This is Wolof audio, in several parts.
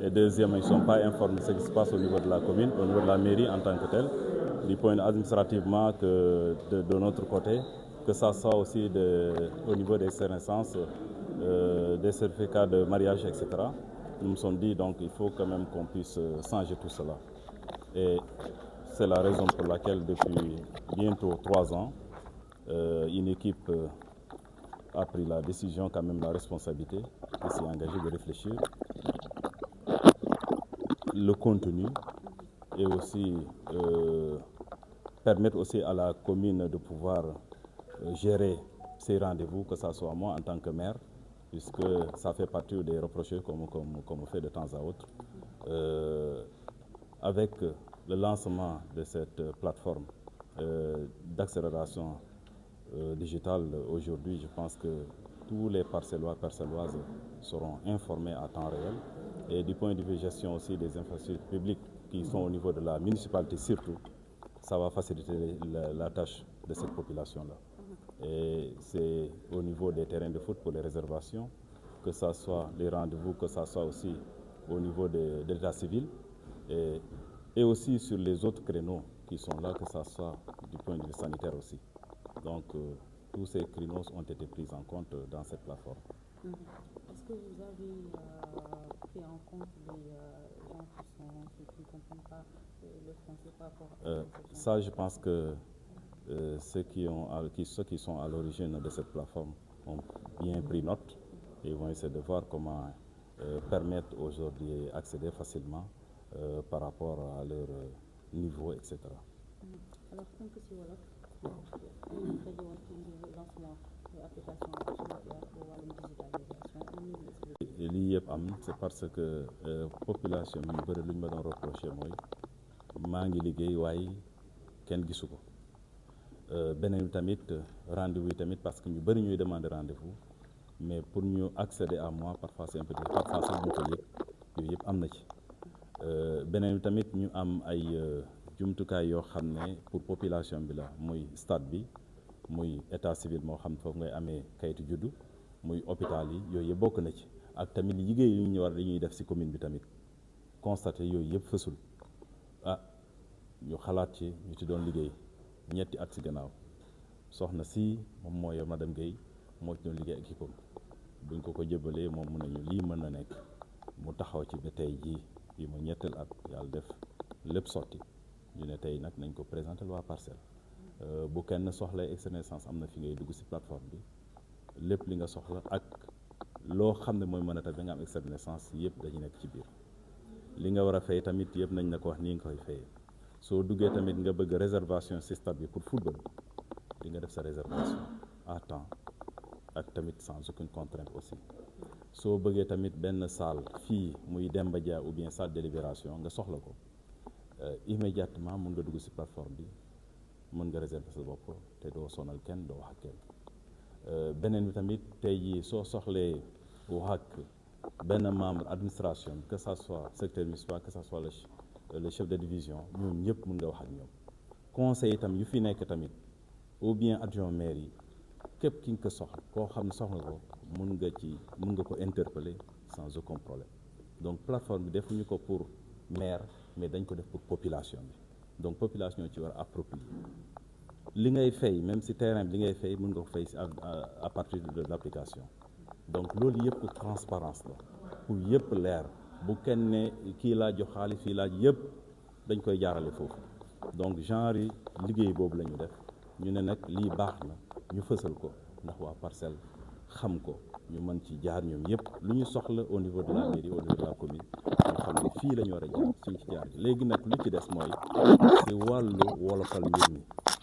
Et deuxièmement, ils ne sont pas informés de ce qui se passe au niveau de la commune, au niveau de la mairie en tant que telle, du point administrativement que de notre côté, que ça soit aussi au niveau des connaissances, des certificats de mariage, etc. Nous nous sommes dit donc il faut quand même qu'on puisse changer tout cela. Et c'est la raison pour laquelle depuis bientôt 3 ans, une équipe a pris la décision, quand même la responsabilité de s'y engager, de réfléchir le contenu et aussi permettre aussi à la commune de pouvoir gérer ces rendez-vous, que ce soit moi en tant que maire, puisque ça fait partie des reproches qu'on fait de temps à autre. Avec le lancement de cette plateforme d'accélération digitale aujourd'hui, je pense que tous les parcellois, parcelloises seront informés à temps réel. Et du point de vue gestion aussi des infrastructures publiques qui sont au niveau de la municipalité surtout, ça va faciliter la tâche de cette population-là. Et c'est au niveau des terrains de foot pour les réservations, que ce soit les rendez-vous, que ce soit aussi au niveau de l'état civil, et aussi sur les autres créneaux qui sont là, que ce soit du point de vue sanitaire aussi. Donc, tous ces créneaux ont été pris en compte dans cette plateforme. Est-ce que vous avez pris en compte les gens qui ne comprennent pas le français par rapport à ça, je pense que ceux qui sont à l'origine de cette plateforme ont bien pris note et vont essayer de voir comment permettre aujourd'hui d'accéder facilement par rapport à leur niveau, etc. Alors, tant que c'est voilà, lii yëpp am c'est parce que population bi ñu bëri lu ñu ma doon reproché mooy maa ngi liggéey waaye kenn gisu ko beneen tamit rendez-vous yi tamit parce que ñu bëri ñuy demander rendez-vous mais pour ñu accéder à moi parfois c'est un peu difficile, parfois sax ñu ko yëg yooyu yëpp am na ci beneen tamit ñu am ay jumtukaay yoo xam ne pour population bi la muy stade bi muy état civil moo xam foofu ngay amee kayitu juddu muy hôpital yi yooyu yëpp bokk na ci ak tamit liggéey yi ñu war dañuy def ci commune bi tamit constaté yooyu yëpp fësul ñu xalaat ci ñu ci doon liggéey ñetti at ci gannaaw soxna si moom mooy madame Guèye moo ci doon liggéey ak équipe buñ ko jëbalee moom mun nañu lii mën na nekk mu taxaw ci ba tey jii bii mu ñetteel at yàlla def lépp sotti ñu ne tey nag nañ ko présenté waa Parcelles bu kenn soxla externalisation am na fi ngay dugg ci plateforme bi lépp li nga soxla ak loo xam ne mooy mën a tax da nga am externalisation yëpp dañu nekk ci biir li nga war a fay tamit yëpp nañ la ko wax nii nga koy fayee soo duggee tamit nga bëgg réservation ci stade bi pour football di nga def sa réservation à temps ak tamit sans aucune contrainte aussi soo bëggee tamit benn salle fii muy Demba Dia ou bien salle de délibération nga soxla ko immédiatement mun nga dugg ci plateforme bi mën nga réserver sa bopp te doo sonal kenn doo wax ak kenn beneen bi tamit tey jii soo soxlee wax ak benn membre administration que ça soit secrétaire municipal que ça soit le chef de division ñoom ñëpp mën nga wax ak ñoom conseil itam yu fi nekk tamit ou bien adjoint maire yi képp ki nga ko soxla koo xam ne soxla ko mën nga ko interpeller sans aucun problème donc plateforme bi defuñu ko pour maire mais dañ ko def pour population bi donc population ci war a approprier li ngay fay même si terrain bi li ngay fay mën nga ko fay à partir de l'application donc loolu yëpp transparence la pour yëpp leer bu kenn ne kii laa jox xaalis fii laaj yëpp dañ koy jaarale foofu donc genre yi liggéey boobu la ñu def ñu ne nag lii baax na ñu fësal ko ndax waa Parcelles xam ko ñu mën ci jaar ñoom yëpp lu ñu soxla au niveau de la mairie au niveau de la commune ñu xam ne fii la ñu war a jaar suñ ci jaar léegi nag lu ci des mooy ci wàllu wolofal mbir mi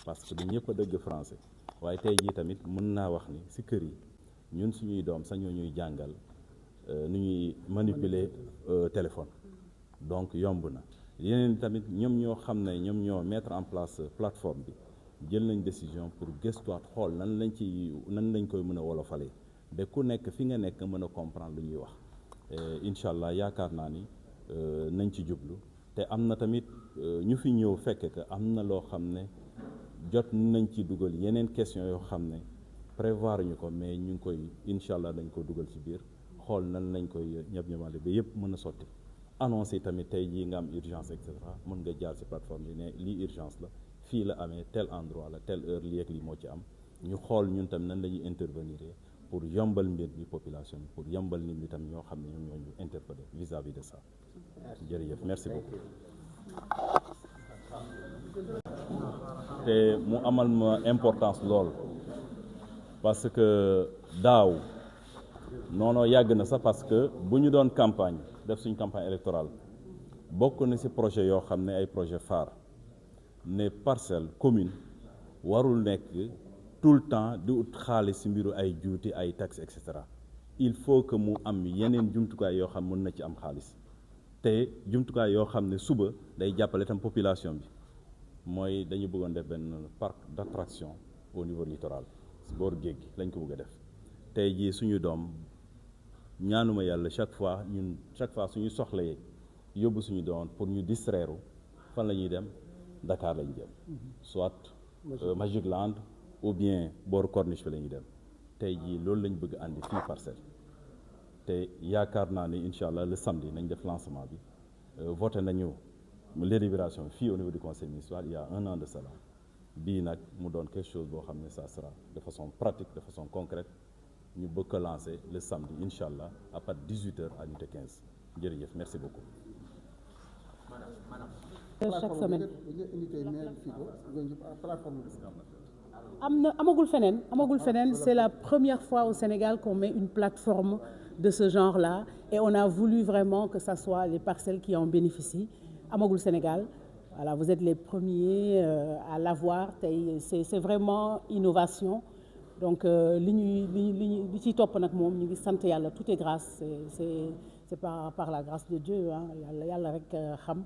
parce que du ñëpp a dëgg français waaye tey jii tamit mën naa wax ni ci kër yi ñun suñuy doom sax ñoo ñuy jàngal nu ñuy manipuler téléphone donc yomb na yeneen tamit ñoom ñoo xam ne ñoom ñoo mettre en place plateforme bi jël nañ décision pour gëstuwaat xool nan lañ koy mën a wolofalee ba ku nekk fi nga nekk mën a comprendre lu ñuy wax incha allah yaakaar naa ni nañ ci jublu te am na tamit ñu fi ñëw fekk que am na loo xam ne jot nañ ci dugal yeneen question yoo xam ne prévoir ñu ko mais ñu ngi koy incha allah dañ ko dugal ci biir xool nan lañ koy ñab-ñabale ba yëpp mën a sotti annoncé tamit tey jii nga am urgence et cetera mën nga jaar ci plateforme bi ne lii urgence la fii la amee tel endroit la telle heure lii ak lii moo ci am ñu xool ñun tam nan la ñuy intervenir pour yombal mbir bi population bi pour yombal nit ñi tam ñoo xam ne ñoom ñoo ñu interpeller vis-à-vis de ça jërëjëf merci beaucoup. te mu amal ma importance lool parce que daaw noonu yàgg na sax parce que bu ñu doon campagne def suñ campagne électorale bokk na ci projet yoo xam ne ay projet phare ne parcelle commune warul nekk tout le temps di ut xaalis ci mbiru ay juuti ay taxes et cetera il faut que mu am yeneen jumtukaay yoo xam mën na ci am xaalis te jumtukaay yoo xam ne suba day jàppale tam population bi mooy dañu bëggoon def benn parc d'attraction au niveau littoral boor géej gi lañ ko bëgg a def tey jii suñu doom ñaanuma yàlla chaque fois suñu soxlayee yóbbu suñu doom pour ñu distraire fan la ñuy dem Dakar lañu dem soit Magic Land ou bien booru Corniche fi la ñuy dem tey jii loolu lañ bëgg àndi fii Parcelles te yaakaar naa ni incha allah le samedi nañ def lancement bi voté nañu les délibérations fii au niveau du conseil municipal il y a 1 an de cela bii nag mu doon quelque chose boo xam ne ça sera de façon pratique de façon concrète ñu bëgg ko lancer le samedi incha allah à partir de 18h à unité 15 jërëjëf merci beaucoup. chaque semaine amagul feneen c'est la première fois au Sénégal qu'on met une plateforme de ce genre-là et on a voulu vraiment que ça soit les parcelles qui en bénéficient amagul Sénégal. Voilà, vous êtes les premiers à l'avoir tey c'est vraiment innovation donc li ciy topp nag moom ñu ngi sant yàlla tout est grâce c'est par la grâce de Dieu ah yàlla rek xam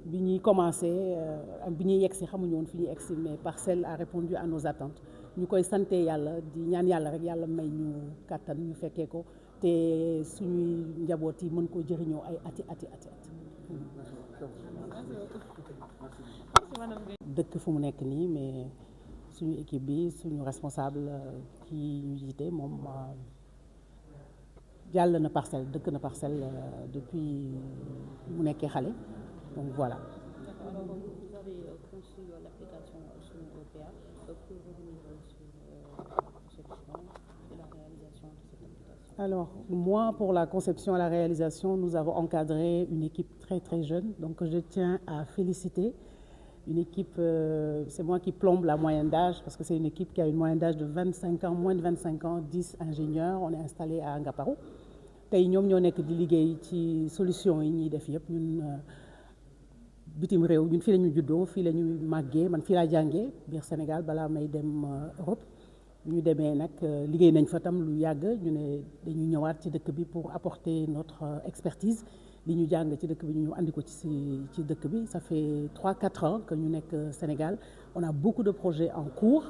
bi ñuy commencé ak bi ñuy yegsi xamuñu woon fi ñuy yegsi mais Parcelles a répondu à nos attentes ñu koy sante yàlla di ñaan yàlla rek yàlla may ñu kàttan ñu fekkee ko te suñuy njaboot yi mën koo jëriñoo ay ati. dëkk fu mu nekk nii mais suñu équipe bi suñu responsable kii ñu jiite moom jàll na Parcelles dëkk na Parcelles depuis mu nekkee xale donc voilà. Alors, vous avez conçu l'application sur OPA pour revenir sur cette conception et la réalisation de cette application. Alors moi pour la conception et la réalisation nous avons encadré une équipe très jeune donc je tiens à féliciter une équipe c'est moi qui plombe la moyenne d'âge parce que c'est une équipe qui a une moyenne d'âge de 25 ans moins de 25 ans 10 ingénieurs on est installé à Ngaparou tey ñoom ñoo nekk di liggéey ci solution yi ñuy def yëpp ñun bitim réew ñun fii la ñu juddoo fii la ñu màggee man fii laa jàngee biir Sénégal balaa may dem Europe ñu demee nag liggéey nañ fa tam lu yàgg ñu ne dañu ñëwaat ci dëkk bi pour apporter notre expertise li ñu jàng ci dëkk bi ñu andi ko ci dëkk bi ça fait 3-4 ans que ñu nekk Sénégal on a beaucoup de projets en cours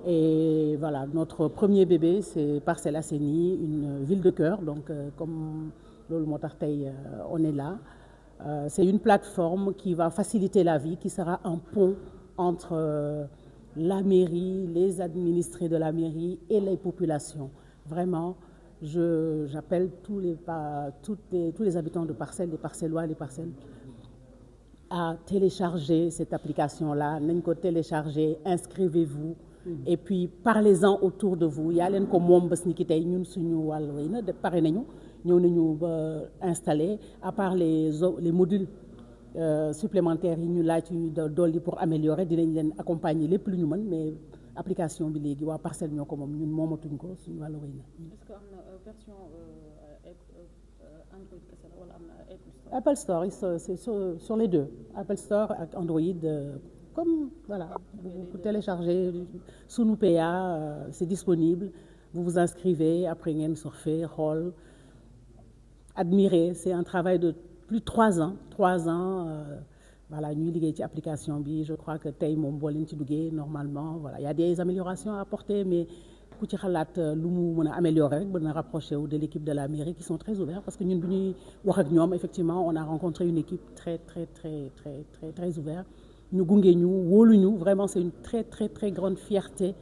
et voilà notre premier bébé c'est Parcelles Assainies une ville de cœur donc comme loolu moo tax tey on est là c'est une plateforme qui va faciliter la vie qui sera un pont entre la mairie les administrés de la mairie et les populations vraiment j'appelle tous les habitants de Parcelles les Parcellois les Parcelles à télécharger cette application-là nañ ko télécharger inscrivez-vous et puis parlez-en autour de vous yaa leen ko moom bés ni ki tey ñun suñu wàll wéy na de pare nañu ñëw nañu ba installé à part les modules supplémentaires yi ñu laaj yu dolli pour améliorer dinañ leen accompagner lépp lu ñu mën mais application bi léegi waa Parcelles ñoo ko moom ñun moomatuñ ko suñu wàllu wéy na. Est-ce que am na version Android kese la wala am na Apple Store c'est sur les deux Apple Store ak Android comme voilà vous téléchargez sunu PA c'est disponible vous vous inscrivez après ngeen surfer xool admirer c'est un travail de plus de 3 ans voilà ñuy liggéey ci application bi je crois que tey moom boo leen ci duggee normalement voilà il y a des améliorations à apporter mais ku ci xalaat lu mu mën a améliorer rek mën a rapprocher wu de l'équipe de la mairie qui sont très ouverts parce que ñun bu ñuy wax ak ñoom effectivement on a rencontré une équipe très ouverte ñu gunge ñu wóolu ñu vraiment c'est une très grande fierté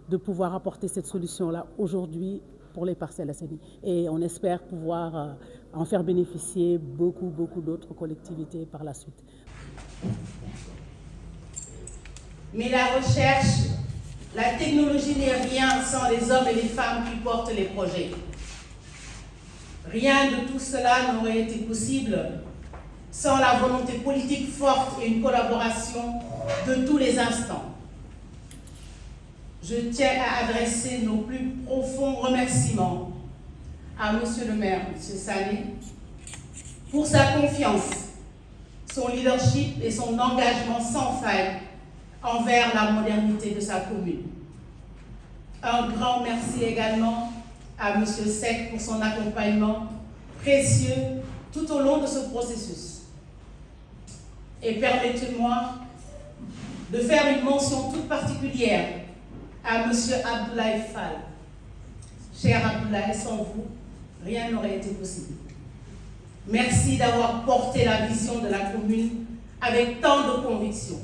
de pouvoir apporter cette solution-là aujourd'hui pour les Parcelles Assainies et on espère pouvoir en faire bénéficier beaucoup d'autres collectivités par la suite. Mais la recherche, la technologie n'est rien sans les hommes et les femmes qui portent les projets. Rien de tout cela n'aurait été possible sans la volonté politique forte et une collaboration de tous les instants. Je tiens à adresser nos plus profonds remerciements à Monsieur le maire, Monsieur Sané, pour sa confiance, son leadership et son engagement sans faille envers la modernité de sa commune. Un grand merci également à Monsieur Seck pour son accompagnement précieux tout au long de ce processus. Et permettez-moi de faire une mention toute particulière à Monsieur Abdoulaye Fall. Cher Abdoulaye, sans vous, rien n'aurait été possible. Merci d'avoir porté la vision de la commune avec tant de conviction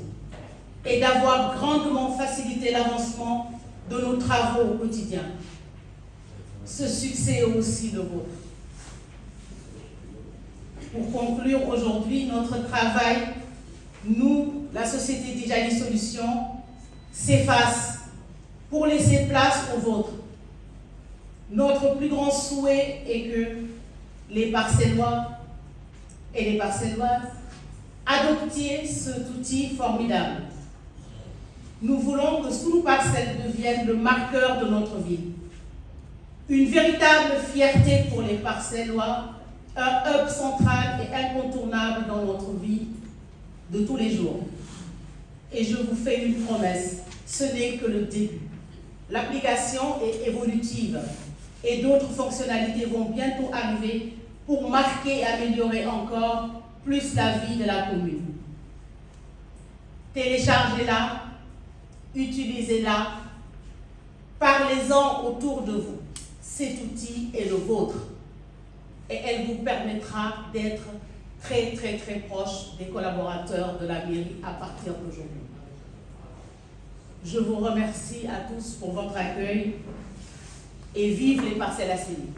et d'avoir grandement facilité l'avancement de nos travaux au quotidien. Ce succès est aussi le vôtre. Pour conclure aujourd'hui, notre travail, nous, la société Djali Solutions, s'efface pour laisser place au vôtre. Notre plus grand souhait est que les Parcellois et les Parcelloises adoptiez cet outil formidable. Nous voulons que Sous Parcelles devienne le marqueur de notre ville. Une véritable fierté pour les Parcellois, un hub central et incontournable dans notre vie de tous les jours. Et je vous fais une promesse, ce n'est que le début. L'application est évolutive et d'autres fonctionnalités vont bientôt arriver pour marquer et améliorer encore plus la vie de la commune. Téléchargez-la, utilisez-la, parlez-en autour de vous. Cet outil est le vôtre et elle vous permettra d'être très proche des collaborateurs de la mairie à partir d'aujourd'hui. Je vous remercie à tous pour votre accueil et vive les Parcelles Assainies.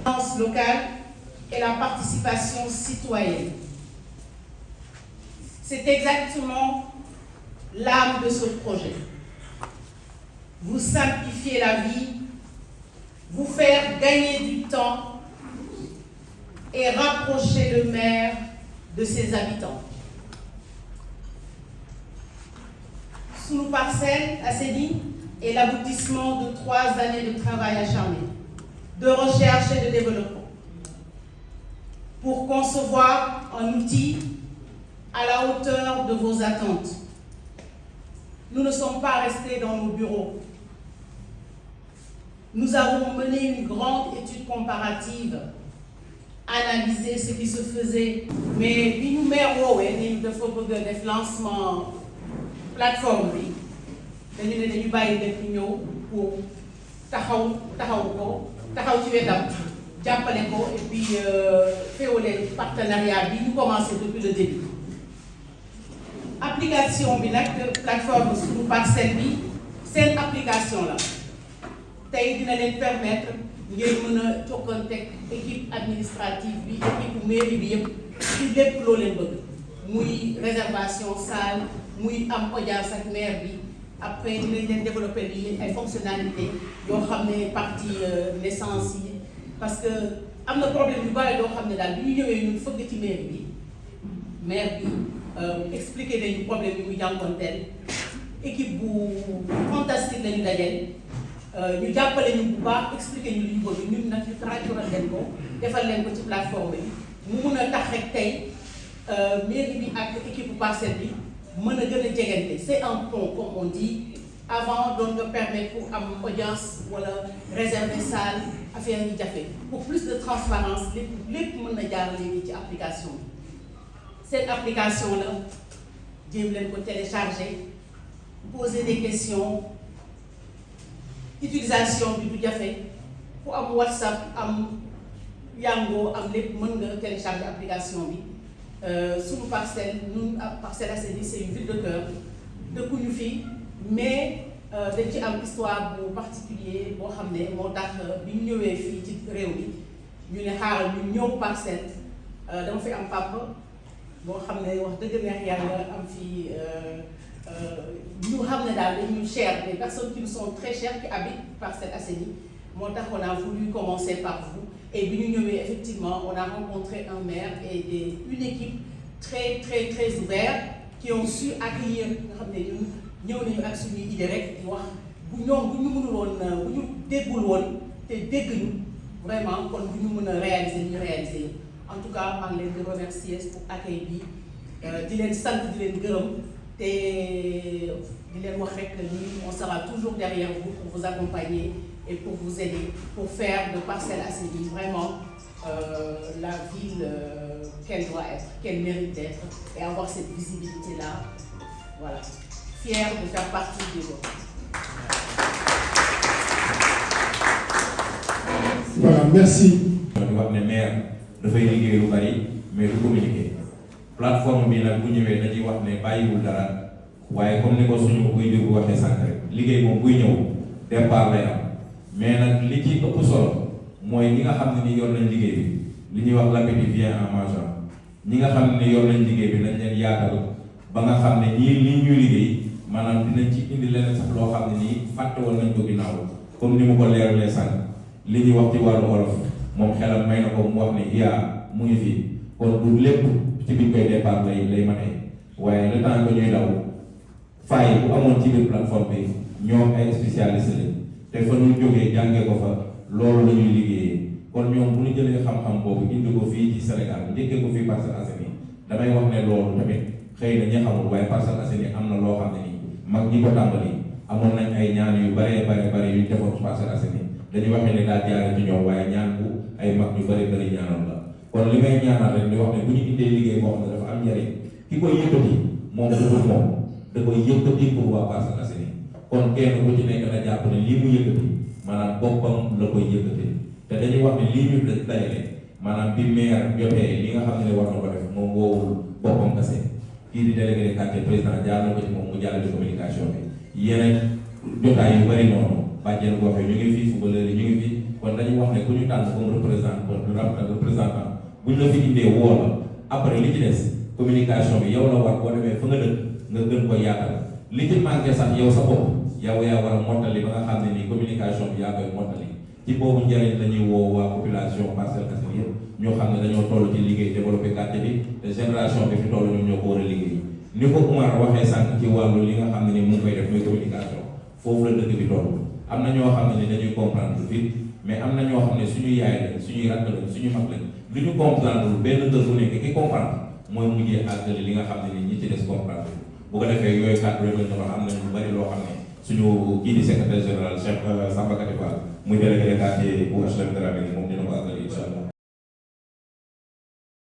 La gouvernance locale et la participation citoyenne. C'est exactement l'âme de ce projet. Vous simplifier la vie, vous faire gagner du temps et rapprocher le maire de ses habitants. Sous Parcelles Assainies est l'aboutissement de 3 années de travail acharné, de recherche et de développement, pour concevoir un outil à la hauteur de vos attentes. Nous ne sommes pas restés dans nos bureaux. Nous avons mené une grande étude comparative, analysé ce qui se faisait, mais bi ñu maire woowee ni dafa bëgg a def lancement plateforme bi dañu ne dañu bàyyi def ñëw pour taxaw ci wetam jàppale ko et puis féewale partenariat bi ñu commencé depuis le début. Application bi nag plateforme Sous Parcelles bi seen application la tey dina leen permettre ngeen mën a jokkanteeg équipe administrative bi équipe mairie bi yëpp ci lépp loo leen bëgg muy réservation salle muy am audience ak maire bi après dinañ leen développer bi ay fonctionnalités yoo xam ne partie naissance yi parce que am na problème yu bari yoo xam ne daal bi ñu ñëwee ñun fëgg ci maire bi expliqué nañu problème yi muy jànkonteel équipe bu fantastique lañu dajeel ñu jàppale ñu bu baax expliqué ñu li ñu bëgg ñun nag ñu traduire leen ko defal leen ko ci plateforme bi mu mun a tax rek tey mairie bi ak équipe bu Parcelles bi mën a gën a jegante c'est un pont comme on dit avant doon nga permettre pour am audience wala réserver salle affaire yi jafe pour plus de transparence lépp mën na jaar léegi ci application bi. Cette application là jéem leen ko télécharger poser des questions utilisation bi du jafe ku am WhatsApp am Yango am lépp mën nga télécharger application bi Sous Parcelles ñun ak Parcelles Assainies c'est une ville de cœur dëkkuñu fi mais dañ ci am histoire bu particulier boo xam ne moo tax bi ñu ñëwee fii ci réew mi ñu ne xaaral ñu ñëw Parcelles dama fi am papa boo xam ne wax dëgg neex yàlla am fi ñu xam ne daal dañuy cher des personnes qui nous sont très chères qui habitent Parcelles Assainies moo tax on a voulu commencer par vous et bi ñu ñëwee effectivement on a rencontré un maire et une équipe très très très ouverte qui ont su accueillir nga xam ne ñun ñëw nañu ak suñuy idée rek di wax bu ñoom bu ñu mënul woon bu ñu déggul woon te dégg ñu vraiment kon bu ñu mën a réaliser ñu réaliser yëpp en tout cas maa ngi leen di remercier pour accueil bi di leen sant di leen gërëm te di leen wax rek ni on sera toujours derrière vous pour vous accompagner et pour vous aider pour faire de Parcelles Assainies vraiment la ville qu'elle doit être, qu'elle mérite d'être et avoir cette visibilité-là. Voilà. Fière de faire partie des autres. Voilà, merci. di wax ne maire dafay liggéey lu bari mais du communiquer plateforme bi nag bu ñëwee dañuy wax ne bàyyiwul dara waaye comme ni ko suñu buy jóg waxee sànq rek liggéey moom buy ñëw départ lay am mais nag li ci ëpp solo mooy ñi nga xam ne ni yor nañ liggéey bi li ñuy wax l'appétit vient en mangeant ñi nga xam ne yor nañ liggéey bi nañ leen yaatal ba nga xam ne ñii li ñuy liggéey maanaam dinañ ci indi leneen sax loo xam ne nii fàtte woon nañ ko ginnaaw comme ni mu ko leeralee sànq li ñuy wax ci wàllu wolof moom xelam may na ko mu wax ne IA mu ngi fi kon du lépp ci biñ koy départ lay matee waaye le temps que ñuy daw faay bu amoon ci biir plateforme bi ñoom ay spécialiste lañ te fa ñu jógee jàngee ko fa loolu la ñuy liggéeyee kon ñoom bu ñu jëlee xam-xam boobu indi ko fii ci Sénégal njëkkee ko fii Parcelles Assainies damay wax ne loolu tamit xëy na ñi xamul waaye Parcelles Assainies am na loo xam ne nii mag ñi ko tàmbali amoon nañ ay ñaan yu bare yu ñu defoon Parcelles Assainies dañuy waxee ne daal jaare ci ñoom waaye ñaan bu ay mag ñu bëri ñaanoon la kon li may ñaanal rek di wax ne bu ñu indee liggéey boo xam ne dafa am njëriñ ki koy yëkkati moom du moom da koy yëkkati pour waa Parcelles Assainies kon kenn ku ci nekk na jàpp ne lii mu yëkkati maanaam boppam la koy yëkkati te dañuy wax ne lii ñu dajale maanaam bi maire jotee li nga xam ne war na ko def moom woowul boppam kese kii di délégué de quartier président jaar na ko ci moom mu jàllale communication bi yeneen jotaay yu bëri noonu bàjjen gox yi ñu ngi fii footballeur yi ñu ngi fii kon dañuy wax ne ku ñu tànn comme représentant bu ñu la fi indee woo la après li ci des communication bi yow la war boo demee fa nga dëkk nga gën ko yaatal li ci manqué sax yow sa bopp yow yaa war a mottali ba nga xam ne nii communication bi yaa koy mottali ci boobu njëriñ la ñuy woo waa population Parcelles Assainies yëpp ñoo xam ne dañoo toll ci liggéey développé quartier bi te génération bi fi toll ñoom ñoo ko war a liggéey ni ko Oumar waxee sànq ci wàllu li nga xam ne ni mu ngi koy def muy communication foofu la dëkk bi toll am na ñoo xam ne ni dañuy comprendre vite mais am na ñoo xam ne suñu yaay lañ suñuy rakk lañ suñu mag lañ lu ñu comprendre benn kër bu nekk ki comprendre mooy mujjee àggale li nga xam ne ni ñi ci des comprendre bu ko defee yooyu kàddu rek lañ doon am nañ lu bari loo xam ne suñu kii di secrétaire général Cheikh Samba Katiba muy délégué de quartier bu HLM Dramé moom dina ko àggale incha allah